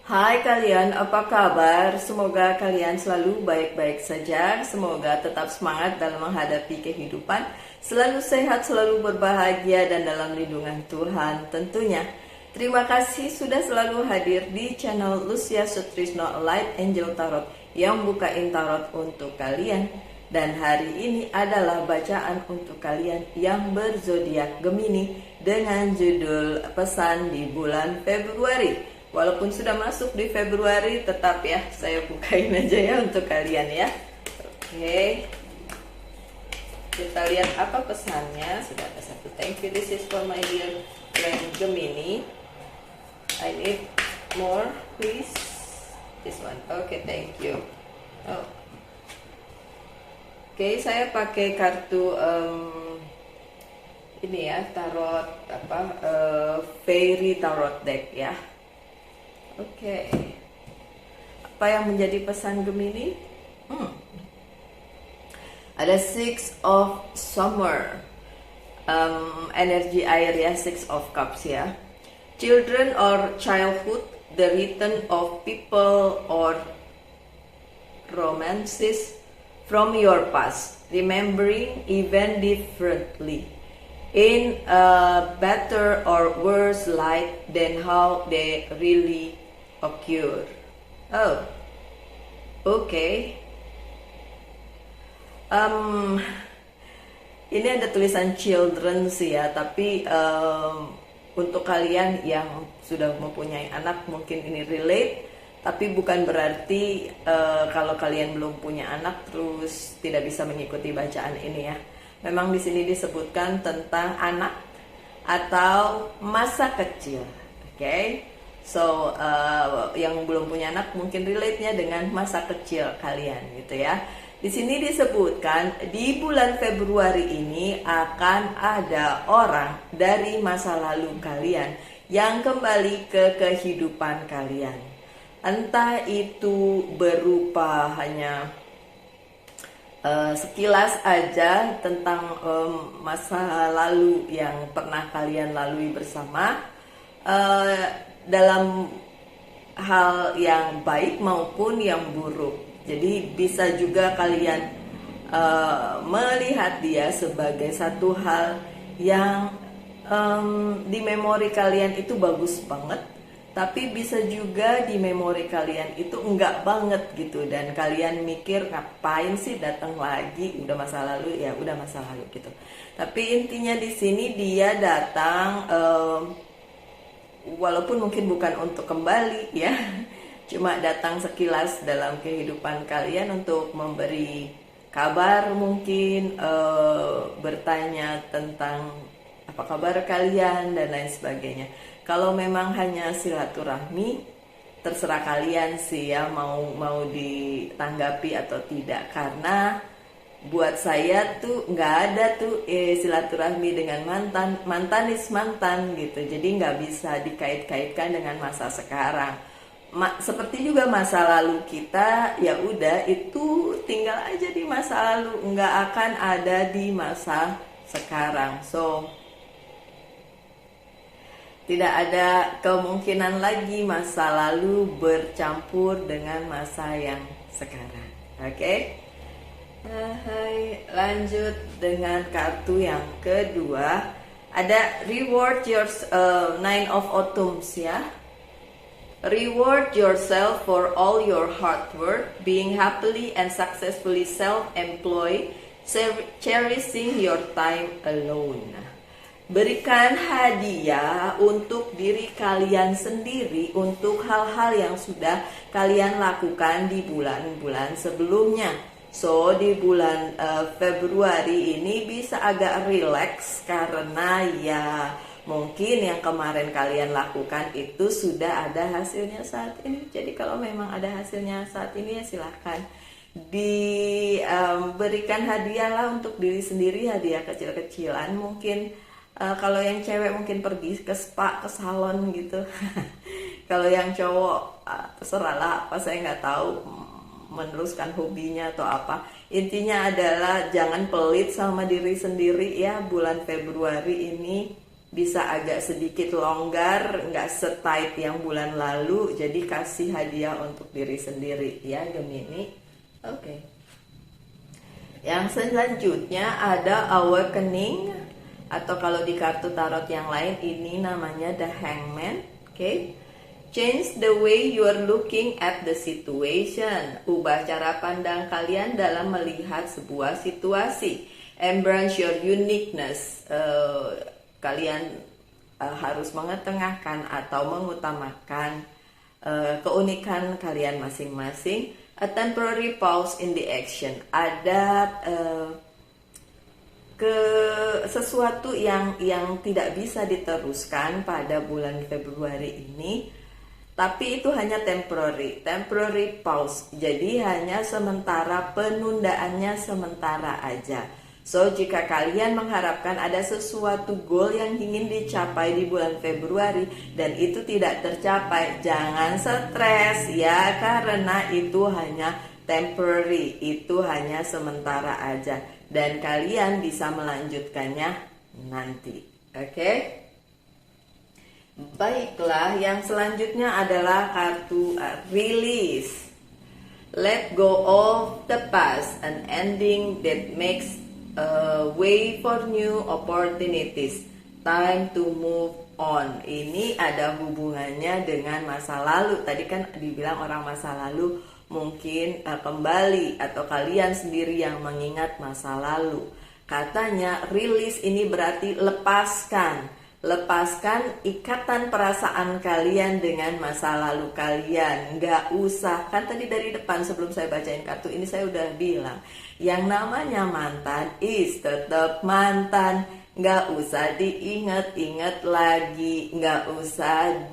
Hai kalian, apa kabar? Semoga kalian selalu baik-baik saja. Semoga tetap semangat dalam menghadapi kehidupan, selalu sehat, selalu berbahagia, dan dalam lindungan Tuhan tentunya. Terima kasih sudah selalu hadir di channel Lucia Sutrisno Light Angel Tarot yang bukain tarot untuk kalian. Dan hari ini adalah bacaan untuk kalian yang berzodiak Gemini dengan judul pesan di bulan Februari. Walaupun sudah masuk di Februari, tetap ya saya bukain aja ya untuk kalian ya. Oke, kita lihat apa pesannya. Sudah ada satu. Thank you, this is for my dear friend Gemini. I need more please. This one. Oke, thank you. Oh. Oke, saya pakai kartu ini ya, tarot fairy tarot deck ya. Oke, apa yang menjadi pesan Gemini? Ada Six of Summer, energi air ya, Six of Cups ya. Children or childhood, the return of people or romances from your past, remembering even differently, in a better or worse light than how they really occur. Oh, okay. Ini ada tulisan children sih ya, tapi untuk kalian yang sudah mempunyai anak mungkin ini relate, tapi bukan berarti kalau kalian belum punya anak terus tidak bisa mengikuti bacaan ini ya. Memang di sini disebutkan tentang anak atau masa kecil, oke? So yang belum punya anak mungkin relate-nya dengan masa kecil kalian gitu ya. Di sini disebutkan di bulan Februari ini akan ada orang dari masa lalu kalian yang kembali ke kehidupan kalian. Entah itu berupa hanya sekilas aja tentang masa lalu yang pernah kalian lalui bersama, dalam hal yang baik maupun yang buruk. Jadi bisa juga kalian melihat dia sebagai satu hal yang di memori kalian itu bagus banget, tapi bisa juga di memori kalian itu enggak banget gitu, dan kalian mikir ngapain sih datang lagi, udah masa lalu ya udah masa lalu gitu. Tapi intinya di sini dia datang walaupun mungkin bukan untuk kembali ya, cuma datang sekilas dalam kehidupan kalian untuk memberi kabar, mungkin bertanya tentang apa kabar kalian dan lain sebagainya. Kalau memang hanya silaturahmi, terserah kalian sih ya mau ditanggapi atau tidak. Karena buat saya tuh nggak ada tuh silaturahmi dengan mantan is mantan gitu. Jadi nggak bisa dikait-kaitkan dengan masa sekarang. Seperti juga masa lalu kita, ya udah itu tinggal aja di masa lalu, nggak akan ada di masa sekarang. So tidak ada kemungkinan lagi masa lalu bercampur dengan masa yang sekarang. Oke? Lanjut dengan kartu yang kedua. Ada reward your Nine of Autumns ya. Reward yourself for all your hard work, being happily and successfully self-employed, cherishing your time alone. Berikan hadiah untuk diri kalian sendiri untuk hal-hal yang sudah kalian lakukan di bulan-bulan sebelumnya. So di bulan Februari ini bisa agak relax karena ya mungkin yang kemarin kalian lakukan itu sudah ada hasilnya saat ini. Jadi kalau memang ada hasilnya saat ini ya silahkan diberikan hadiah lah untuk diri sendiri, hadiah kecil-kecilan mungkin. Kalau yang cewek mungkin pergi ke spa, ke salon gitu. Kalau yang cowok terserah lah, apa saya nggak tahu, meneruskan hobinya atau apa. Intinya adalah jangan pelit sama diri sendiri ya bulan Februari ini. bisa agak sedikit longgar, nggak setight yang bulan lalu. Jadi kasih hadiah untuk diri sendiri ya Gemini. Oke. Yang selanjutnya ada Awakening, atau kalau di kartu tarot yang lain ini namanya The Hangman. Oke. Change the way you are looking at the situation. Ubah cara pandang kalian dalam melihat sebuah situasi. Embrace your uniqueness. Kalian harus mengetengahkan atau mengutamakan keunikan kalian masing-masing. A temporary pause in the action. Ada sesuatu yang tidak bisa diteruskan pada bulan Februari ini, tapi itu hanya temporary pause. Jadi hanya sementara, penundaannya sementara aja. So, jika kalian mengharapkan ada sesuatu goal yang ingin dicapai di bulan Februari dan itu tidak tercapai, jangan stres ya, karena itu hanya temporary, itu hanya sementara aja. Dan kalian bisa melanjutkannya nanti. Oke? Baiklah, yang selanjutnya adalah kartu release. Let go of the past, an ending that makes way for new opportunities. Time to move on. Ini ada hubungannya dengan masa lalu. Tadi kan dibilang orang masa lalu mungkin kembali, atau kalian sendiri yang mengingat masa lalu. Katanya release ini berarti lepaskan ikatan perasaan kalian dengan masa lalu kalian. Nggak usah, kan tadi dari depan sebelum saya bacain kartu ini saya udah bilang, yang namanya mantan is tetap mantan. Nggak usah diinget-inget lagi, nggak usah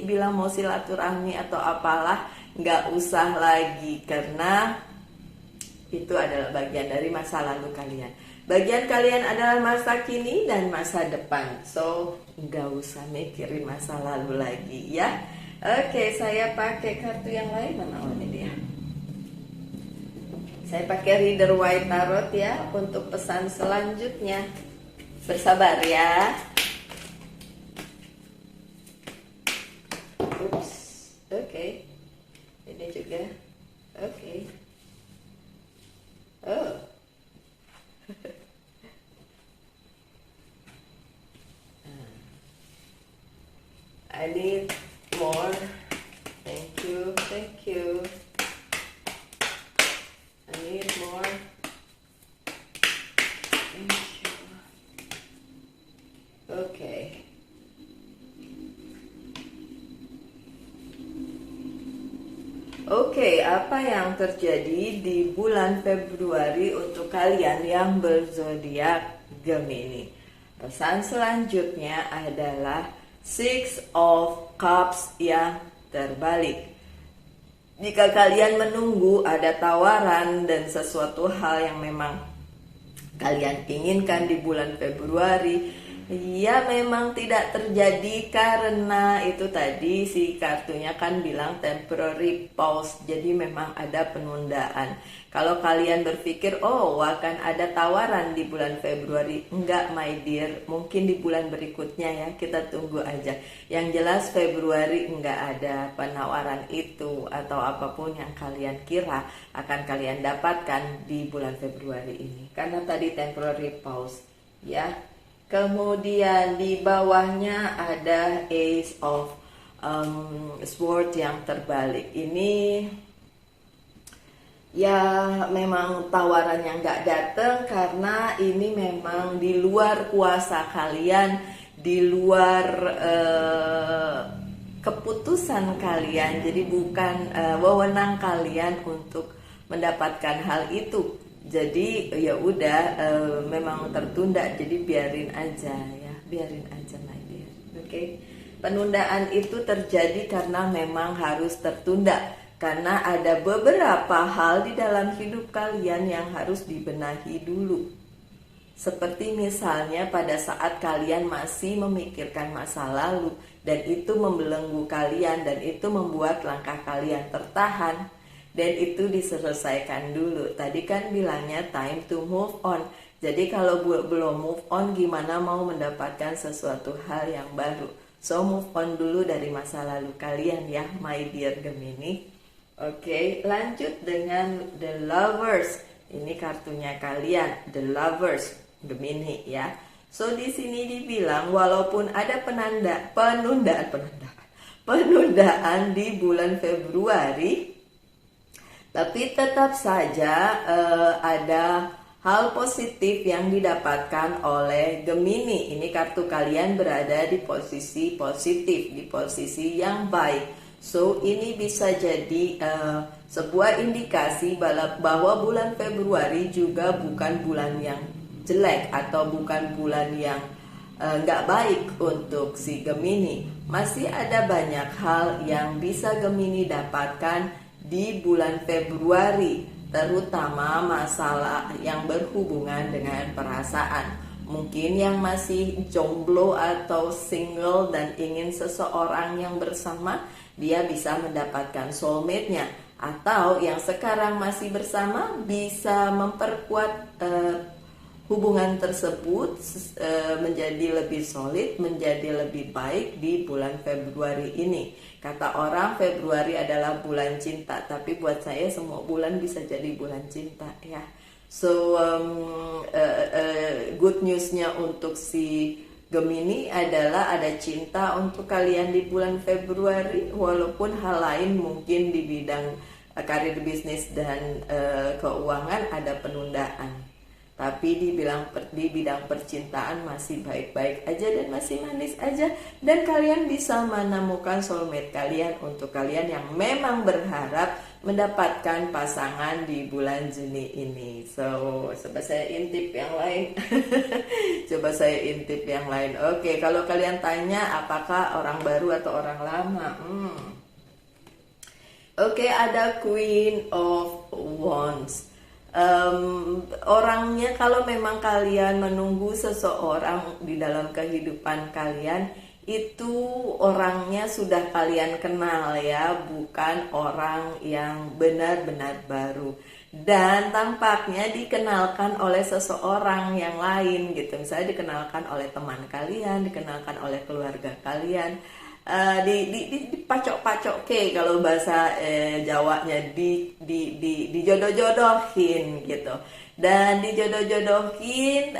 bilang mau silaturahmi atau apalah, nggak usah lagi, karena itu adalah bagian dari masa lalu kalian. Bagian kalian adalah masa kini dan masa depan. So, nggak usah mikirin masa lalu lagi ya. Oke, saya pakai kartu yang lain. Mana ini dia? Saya pakai Rider White Tarot ya untuk pesan selanjutnya. Bersabar ya. Ups. Oke. Ini juga. Oke. Oh. I need more. Thank you. I need more. Thank you. Okay. Oke, apa yang terjadi di bulan Februari untuk kalian yang berzodiak Gemini? Pesan selanjutnya adalah Six of Cups yang terbalik. Jika kalian menunggu ada tawaran dan sesuatu hal yang memang kalian inginkan di bulan Februari, ya memang tidak terjadi karena itu tadi si kartunya kan bilang temporary pause. Jadi memang ada penundaan. Kalau kalian berpikir akan ada tawaran di bulan Februari, enggak my dear, mungkin di bulan berikutnya ya, kita tunggu aja. Yang jelas Februari enggak ada penawaran itu atau apapun yang kalian kira akan kalian dapatkan di bulan Februari ini, karena tadi temporary pause ya. Kemudian di bawahnya ada Ace of Swords yang terbalik. Ini ya memang tawaran yang gak datang karena ini memang di luar kuasa kalian, di luar keputusan kalian. Jadi bukan wewenang kalian untuk mendapatkan hal itu. Jadi ya udah memang tertunda. Jadi biarin aja ya, biarin aja my dear. Oke. Penundaan itu terjadi karena memang harus tertunda. Karena ada beberapa hal di dalam hidup kalian yang harus dibenahi dulu. Seperti misalnya pada saat kalian masih memikirkan masa lalu dan itu membelenggu kalian dan itu membuat langkah kalian tertahan, dan itu diselesaikan dulu. Tadi kan bilangnya time to move on. Jadi kalau belum move on, gimana mau mendapatkan sesuatu hal yang baru? So move on dulu dari masa lalu kalian ya, my dear Gemini. Oke, lanjut dengan The Lovers. Ini kartunya kalian, The Lovers, Gemini ya. So di sini dibilang walaupun ada penundaan di bulan Februari, tapi tetap saja ada hal positif yang didapatkan oleh Gemini. Ini kartu kalian berada di posisi positif, di posisi yang baik. So ini bisa jadi sebuah indikasi bahwa bulan Februari juga bukan bulan yang jelek atau bukan bulan yang nggak baik untuk si Gemini. Masih ada banyak hal yang bisa Gemini dapatkan di bulan Februari, terutama masalah yang berhubungan dengan perasaan. Mungkin yang masih jomblo atau single dan ingin seseorang yang bersama, dia bisa mendapatkan soulmate-nya. Atau yang sekarang masih bersama bisa memperkuat hubungan tersebut menjadi lebih solid, menjadi lebih baik di bulan Februari ini. Kata orang Februari adalah bulan cinta, tapi buat saya semua bulan bisa jadi bulan cinta ya. So good newsnya untuk si Gemini adalah ada cinta untuk kalian di bulan Februari, walaupun hal lain mungkin di bidang karir bisnis dan keuangan ada penundaan. Tapi di bidang percintaan masih baik-baik aja dan masih manis aja. Dan kalian bisa menemukan soulmate kalian untuk kalian yang memang berharap mendapatkan pasangan di bulan Juni ini. So, coba saya intip yang lain. Oke, kalau kalian tanya apakah orang baru atau orang lama? Oke, ada Queen of Wands. Orangnya, kalau memang kalian menunggu seseorang di dalam kehidupan kalian, itu orangnya sudah kalian kenal ya, bukan orang yang benar-benar baru. Dan tampaknya dikenalkan oleh seseorang yang lain gitu. Misalnya dikenalkan oleh teman kalian, dikenalkan oleh keluarga kalian. Dipacok-pacok kalau bahasa Jawanya, dijodoh-jodohin gitu. Dan dijodoh-jodohin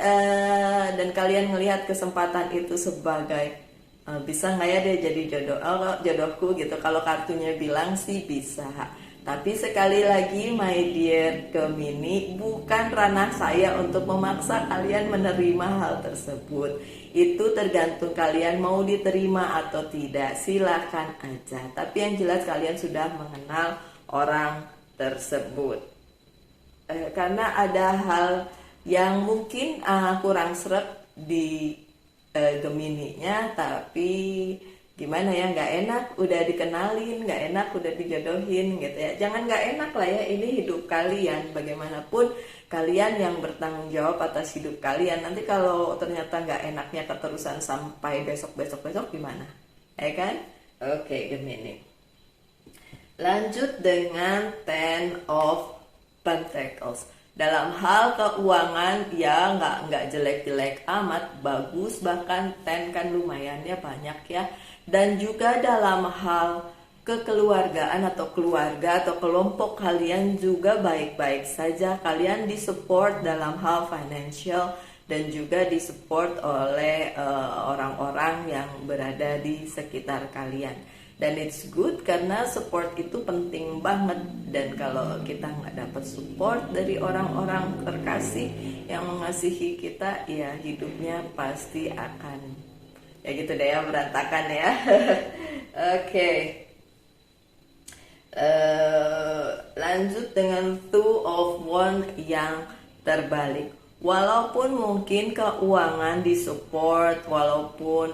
dan kalian melihat kesempatan itu sebagai bisa nggak ya dia jadi jodohku gitu. Kalau kartunya bilang sih bisa. Tapi sekali lagi my dear Gemini, bukan ranah saya untuk memaksa kalian menerima hal tersebut. Itu tergantung kalian mau diterima atau tidak, silakan aja. Tapi yang jelas kalian sudah mengenal orang tersebut. Karena ada hal yang mungkin kurang seret di Gemininya, tapi gimana ya, nggak enak udah dikenalin, nggak enak udah dijodohin gitu ya. Jangan nggak enak lah ya, ini hidup kalian. Bagaimanapun kalian yang bertanggung jawab atas hidup kalian. Nanti kalau ternyata nggak enaknya keterusan sampai besok gimana? Ya kan? Oke, Gemini. Lanjut dengan Ten of Pentacles. Dalam hal keuangan ya nggak jelek-jelek amat, bagus, bahkan 10 kan lumayan ya, banyak ya. Dan juga dalam hal kekeluargaan atau keluarga atau kelompok kalian juga baik-baik saja. Kalian disupport dalam hal financial dan juga disupport oleh orang-orang yang berada di sekitar kalian. Dan it's good karena support itu penting banget. Dan kalau kita nggak dapat support dari orang-orang terkasih yang mengasihi kita, ya hidupnya pasti akan ya gitu deh ya, berantakan ya. Oke. Lanjut dengan Two of Wands yang terbalik. Walaupun mungkin keuangan disupport, walaupun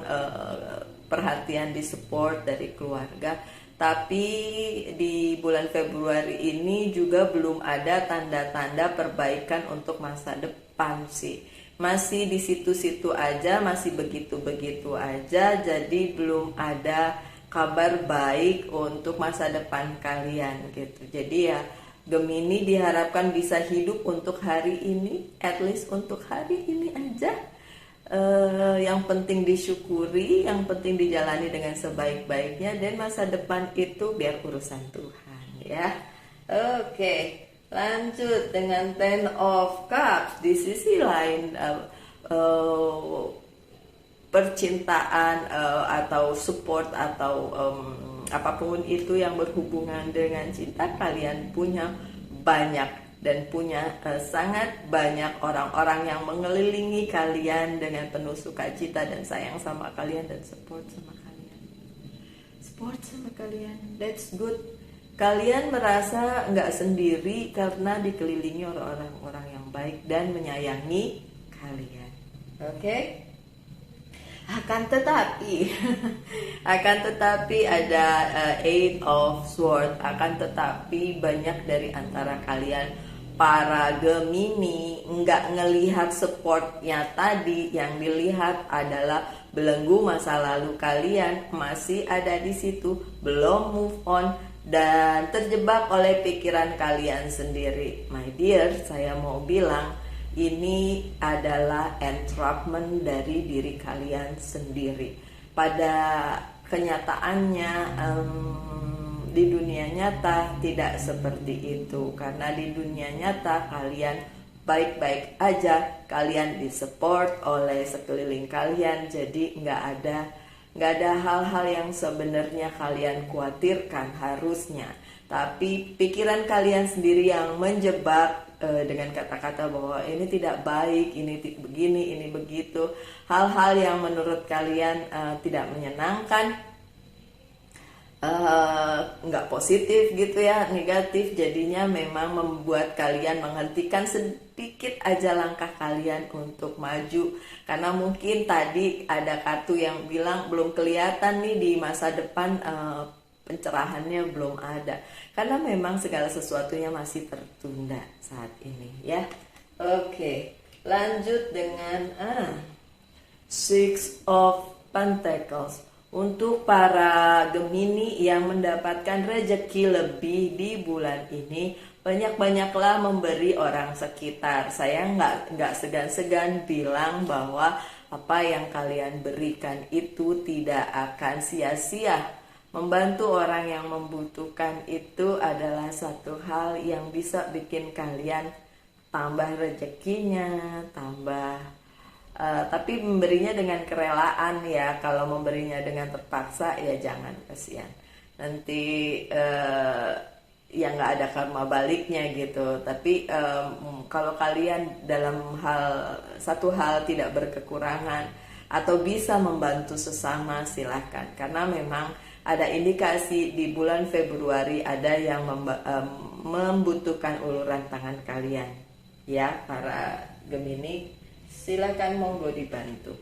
perhatian disupport dari keluarga, tapi di bulan Februari ini juga belum ada tanda-tanda perbaikan untuk masa depan sih. Masih di situ-situ aja, masih begitu-begitu aja, jadi belum ada kabar baik untuk masa depan kalian gitu. Jadi ya Gemini diharapkan bisa hidup untuk hari ini, at least untuk hari ini aja. Yang penting disyukuri, yang penting dijalani dengan sebaik-baiknya, dan masa depan itu biar urusan Tuhan ya. Oke, lanjut dengan Ten of Cups. Di sisi lain percintaan atau support atau apapun itu yang berhubungan dengan cinta, kalian punya banyak dan punya sangat banyak orang-orang yang mengelilingi kalian dengan penuh sukacita dan sayang sama kalian dan support sama kalian. That's good. Kalian merasa nggak sendiri karena dikelilingi orang-orang yang baik dan menyayangi kalian. Oke? Akan tetapi ada Eight of Swords. Akan tetapi banyak dari antara kalian para Gemini nggak ngelihat supportnya tadi. Yang dilihat adalah belenggu masa lalu kalian masih ada di situ, belum move on dan terjebak oleh pikiran kalian sendiri. My dear, saya mau bilang ini adalah entrapment dari diri kalian sendiri. Pada kenyataannya di dunia nyata tidak seperti itu, karena di dunia nyata kalian baik-baik aja, kalian disupport oleh sekeliling kalian, jadi nggak ada hal-hal yang sebenarnya kalian khawatirkan harusnya, tapi pikiran kalian sendiri yang menjebak dengan kata-kata bahwa ini tidak baik, ini begini, ini begitu, hal-hal yang menurut kalian tidak menyenangkan, nggak positif gitu ya, negatif, jadinya memang membuat kalian menghentikan sedikit aja langkah kalian untuk maju, karena mungkin tadi ada kartu yang bilang belum kelihatan nih di masa depan, pencerahannya belum ada, karena memang segala sesuatunya masih tertunda saat ini ya. Oke, lanjut dengan Six of Pentacles. Untuk para Gemini yang mendapatkan rezeki lebih di bulan ini, banyak-banyaklah memberi orang sekitar. Saya nggak segan-segan bilang bahwa apa yang kalian berikan itu tidak akan sia-sia. Membantu orang yang membutuhkan itu adalah satu hal yang bisa bikin kalian tambah rezekinya, tapi memberinya dengan kerelaan ya. Kalau memberinya dengan terpaksa ya jangan, kasihan. Nanti ya nggak ada karma baliknya gitu. Tapi kalau kalian dalam satu hal tidak berkekurangan atau bisa membantu sesama, silahkan. Karena memang ada indikasi di bulan Februari ada yang membutuhkan uluran tangan kalian ya, para Gemini, silakan monggo dibantu.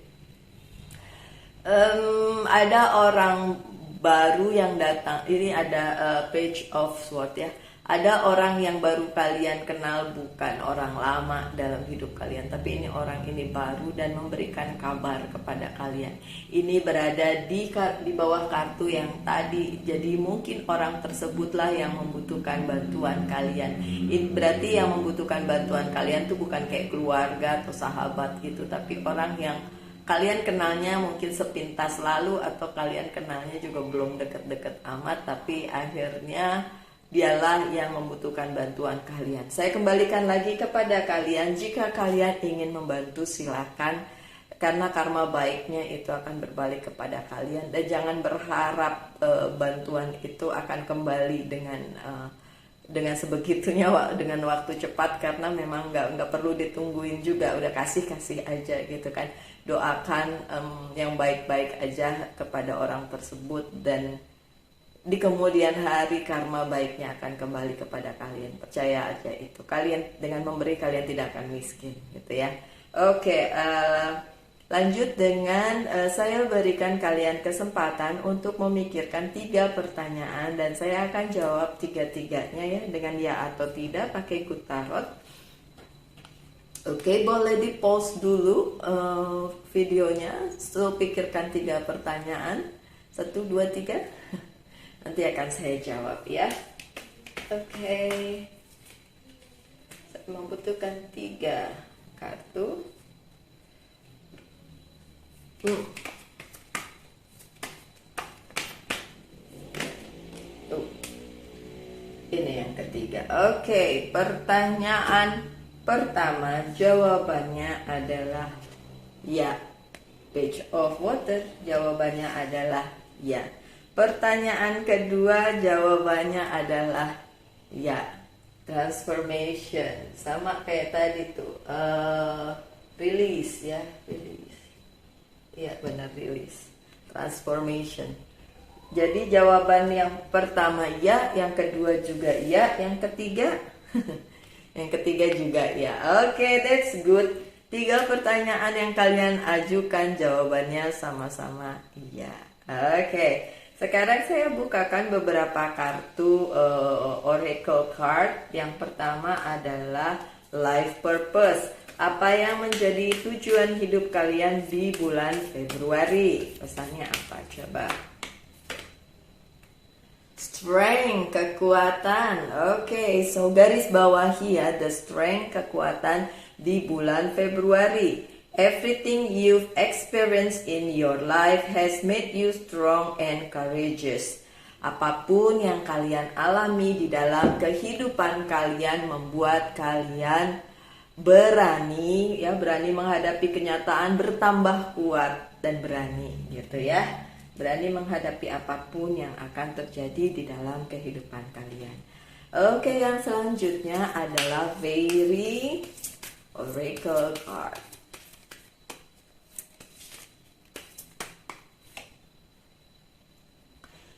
Ada orang baru yang datang, ini ada Page of Swords ya. Ada orang yang baru kalian kenal, bukan orang lama dalam hidup kalian, tapi ini orang ini baru dan memberikan kabar kepada kalian. Ini berada di bawah kartu yang tadi, jadi mungkin orang tersebutlah yang membutuhkan bantuan kalian. Ini berarti yang membutuhkan bantuan kalian tuh bukan kayak keluarga atau sahabat gitu, tapi orang yang kalian kenalnya mungkin sepintas lalu, atau kalian kenalnya juga belum deket-deket amat, tapi akhirnya dialah yang membutuhkan bantuan kalian. Saya kembalikan lagi kepada kalian, jika kalian ingin membantu silakan, karena karma baiknya itu akan berbalik kepada kalian, dan jangan berharap bantuan itu akan kembali dengan sebegitunya, dengan waktu cepat, karena memang nggak perlu ditungguin juga, udah kasih aja gitu kan. Doakan yang baik-baik aja kepada orang tersebut, dan di kemudian hari karma baiknya akan kembali kepada kalian. Percaya aja itu. Kalian dengan memberi kalian tidak akan miskin gitu ya. Oke, lanjut dengan saya berikan kalian kesempatan untuk memikirkan 3 pertanyaan, dan saya akan jawab 3-tiganya ya dengan ya atau tidak pakai Good Tarot. Oke, boleh di pause dulu videonya. So pikirkan 3 pertanyaan. 1, 2, 3. Nanti akan saya jawab ya. Oke. membutuhkan 3 kartu. Ini yang ketiga. Oke, pertanyaan pertama jawabannya adalah ya. Page of water, jawabannya adalah ya. Pertanyaan kedua jawabannya adalah ya. Transformation, sama kayak tadi tuh, release ya, release. Iya benar, release. Transformation. Jadi jawaban yang pertama ya, yang kedua juga ya, yang ketiga yang ketiga juga ya. Oke, that's good. 3 pertanyaan yang kalian ajukan jawabannya sama-sama iya. Oke, sekarang saya bukakan beberapa kartu Oracle card. Yang pertama adalah Life Purpose. Apa yang menjadi tujuan hidup kalian di bulan Februari? Pesannya apa? Coba. Strength, kekuatan. Oke, so garis bawahi ya, the strength, kekuatan di bulan Februari. Everything you've experienced in your life has made you strong and courageous. Apapun yang kalian alami di dalam kehidupan kalian membuat kalian berani ya, berani menghadapi kenyataan, bertambah kuat dan berani gitu ya. Berani menghadapi apapun yang akan terjadi di dalam kehidupan kalian. Oke, yang selanjutnya adalah Very Oracle card.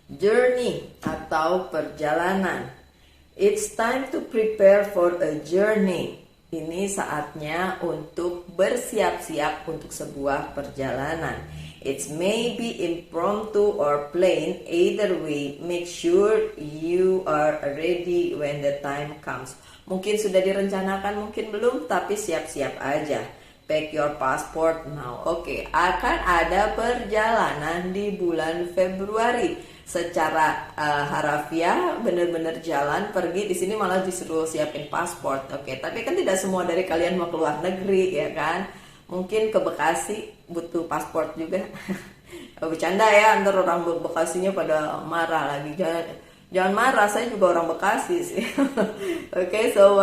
Journey atau perjalanan. It's time to prepare for a journey. Ini saatnya untuk bersiap-siap untuk sebuah perjalanan. It may be impromptu or plain. Either way, make sure you are ready when the time comes. Mungkin sudah direncanakan, mungkin belum, tapi siap-siap aja. Pack your passport now. Oke, akan ada perjalanan di bulan Februari. Secara harafiah bener-bener jalan pergi, di sini malah disuruh siapin pasport. Oke, tapi kan tidak semua dari kalian mau keluar negeri ya kan? Mungkin ke Bekasi butuh pasport juga. Bercanda ya, ntar orang Bekasinya pada marah lagi. Jangan marah, saya juga orang Bekasi sih. Oke, so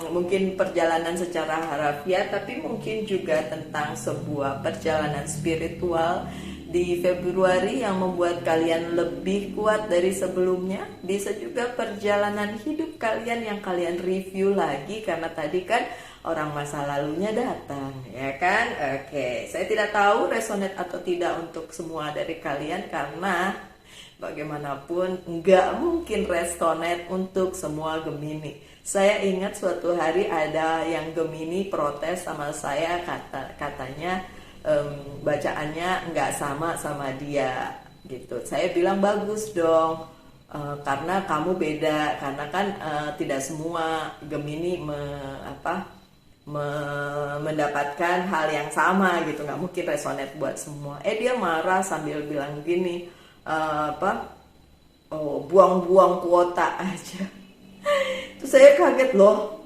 mungkin perjalanan secara harafiah, tapi mungkin juga tentang sebuah perjalanan spiritual di Februari yang membuat kalian lebih kuat dari sebelumnya. Bisa juga perjalanan hidup kalian yang kalian review lagi, karena tadi kan orang masa lalunya datang, ya kan? Oke, saya tidak tahu resonate atau tidak untuk semua dari kalian, karena bagaimanapun nggak mungkin resonate untuk semua Gemini. Saya ingat suatu hari ada yang Gemini protes sama saya, katanya bacaannya nggak sama dia gitu. Saya bilang bagus dong, karena kamu beda, karena kan tidak semua Gemini mendapatkan hal yang sama gitu, nggak mungkin resonate buat semua. Dia marah sambil bilang gini, buang-buang kuota aja. Terus saya kaget loh.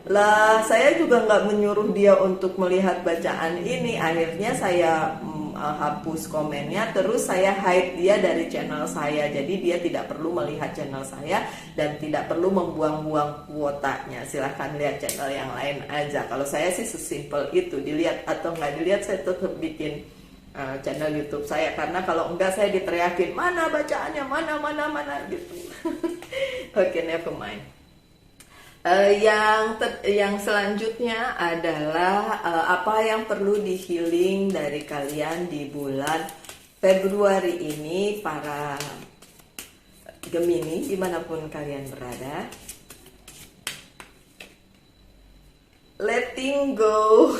Lah, saya juga nggak menyuruh dia untuk melihat bacaan ini. Akhirnya saya hapus komennya, terus saya hide dia dari channel saya. Jadi dia tidak perlu melihat channel saya dan tidak perlu membuang-buang kuotanya. Silahkan lihat channel yang lain aja. Kalau saya sih sesimpel itu, dilihat atau nggak dilihat saya tetap bikin channel YouTube saya. Karena kalau enggak saya diteriakin, mana bacaannya, mana gitu. Oke, never mind. Yang selanjutnya adalah apa yang perlu di healing dari kalian di bulan Februari ini, para Gemini dimanapun kalian berada. Letting go.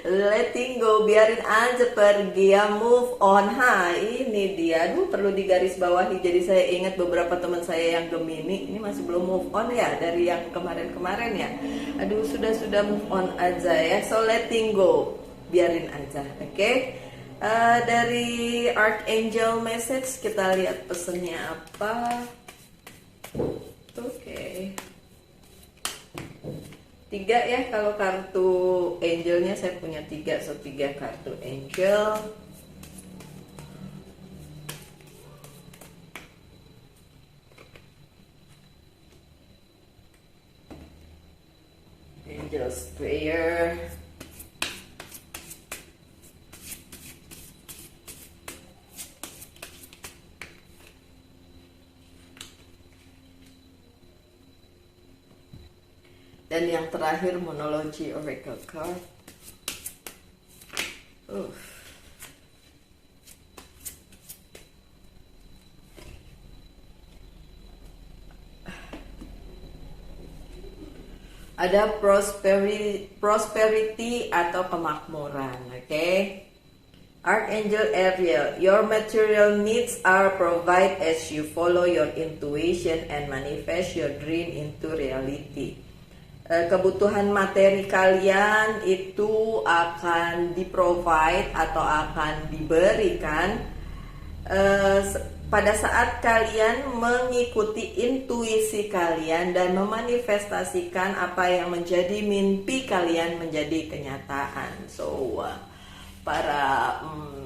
Letting go, biarin aja pergi ya, move on. Ini dia, perlu digarisbawahi. Jadi saya ingat beberapa teman saya yang Gemini ini masih belum move on ya dari yang kemarin-kemarin ya. Aduh, sudah move on aja ya. So letting go, biarin aja. Oke. Dari Archangel Message kita lihat pesannya apa. Oke. 3 ya, kalau kartu angelnya saya punya 3, so 3 kartu angel. Angel's prayer. Dan yang terakhir monologi oracle card. Ada prosperity atau kemakmuran, oke? Archangel Ariel, your material needs are provided as you follow your intuition and manifest your dream into reality. Kebutuhan materi kalian itu akan di-provide atau akan diberikan pada saat kalian mengikuti intuisi kalian dan memanifestasikan apa yang menjadi mimpi kalian menjadi kenyataan. So, para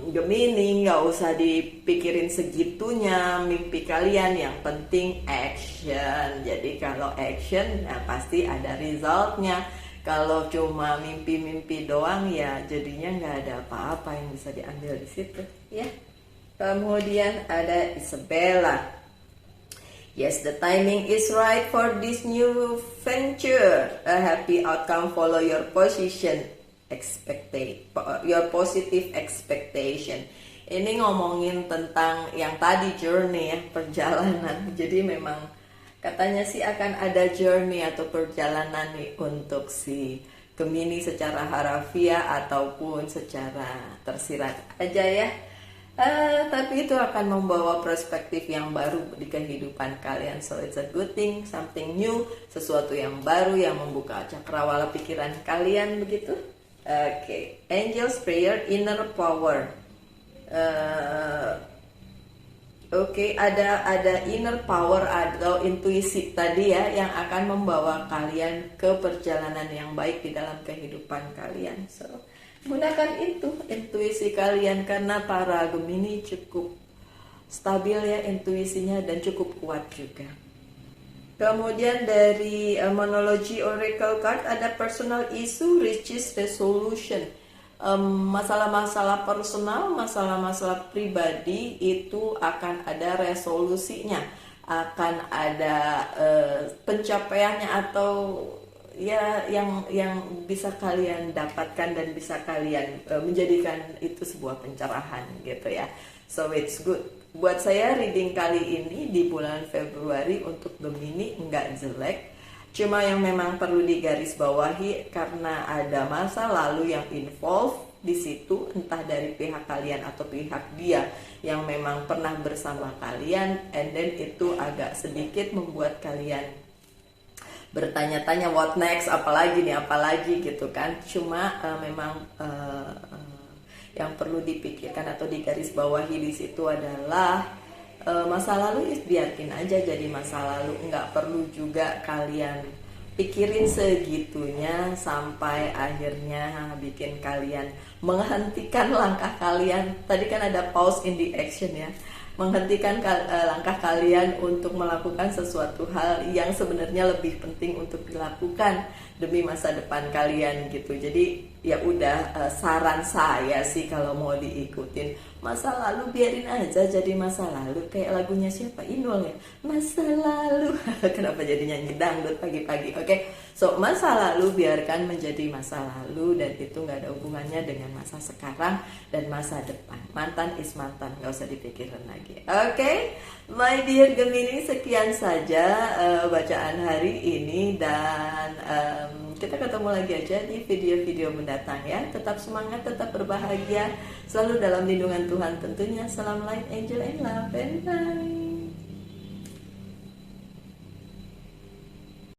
Gemini nggak usah dipikirin segitunya mimpi kalian, yang penting action. Jadi kalau action ya pasti ada resultnya. Kalau cuma mimpi-mimpi doang ya jadinya nggak ada apa-apa yang bisa diambil di situ ya. Kemudian ada Isabella. Yes, the timing is right for this new venture. A happy outcome follow your position. Your positive expectation. Ini ngomongin tentang yang tadi journey ya, perjalanan. Jadi memang katanya sih akan ada journey atau perjalanan nih untuk si Gemini secara harafiah ataupun secara tersirat aja ya. Tapi itu akan membawa perspektif yang baru di kehidupan kalian. So it's a good thing, something new, sesuatu yang baru yang membuka cakrawala pikiran kalian begitu. Oke, Angel's prayer, inner power. Oke, ada inner power atau intuisi tadi ya yang akan membawa kalian ke perjalanan yang baik di dalam kehidupan kalian. So gunakan itu intuisi kalian karena para Gemini cukup stabil ya intuisinya dan cukup kuat juga. Kemudian dari monologi oracle card ada personal issue, riches resolution. Masalah-masalah personal, masalah-masalah pribadi itu akan ada resolusinya, akan ada pencapaiannya atau ya yang bisa kalian dapatkan dan bisa kalian menjadikan itu sebuah pencerahan gitu ya. So it's good. Buat saya reading kali ini di bulan Februari untuk Gemini enggak jelek. Cuma yang memang perlu digarisbawahi karena ada masa lalu yang involve di situ, entah dari pihak kalian atau pihak dia yang memang pernah bersama kalian, and then itu agak sedikit membuat kalian bertanya-tanya what next, apalagi gitu kan. Cuma memang yang perlu dipikirkan atau digarisbawahi di situ adalah masa lalu biarkin aja jadi masa lalu, nggak perlu juga kalian pikirin segitunya sampai akhirnya bikin kalian menghentikan langkah kalian. Tadi kan ada pause in the action ya, menghentikan langkah kalian untuk melakukan sesuatu hal yang sebenarnya lebih penting untuk dilakukan demi masa depan kalian gitu. Jadi ya udah, saran saya sih kalau mau diikutin masa lalu biarin aja jadi masa lalu, kayak lagunya siapa, Inul ya, masa lalu. Kenapa jadi nyanyi dangdut pagi-pagi? Oke, so masa lalu biarkan menjadi masa lalu dan itu nggak ada hubungannya dengan masa sekarang dan masa depan. Mantan is mantan, nggak usah dipikirin lagi. Oke, my dear Gemini, sekian saja bacaan hari ini dan kita ketemu lagi aja di video-video mendatang ya. Tetap semangat, tetap berbahagia, selalu dalam lindungan Tuhan tentunya. Salam light, angel and love, and bye.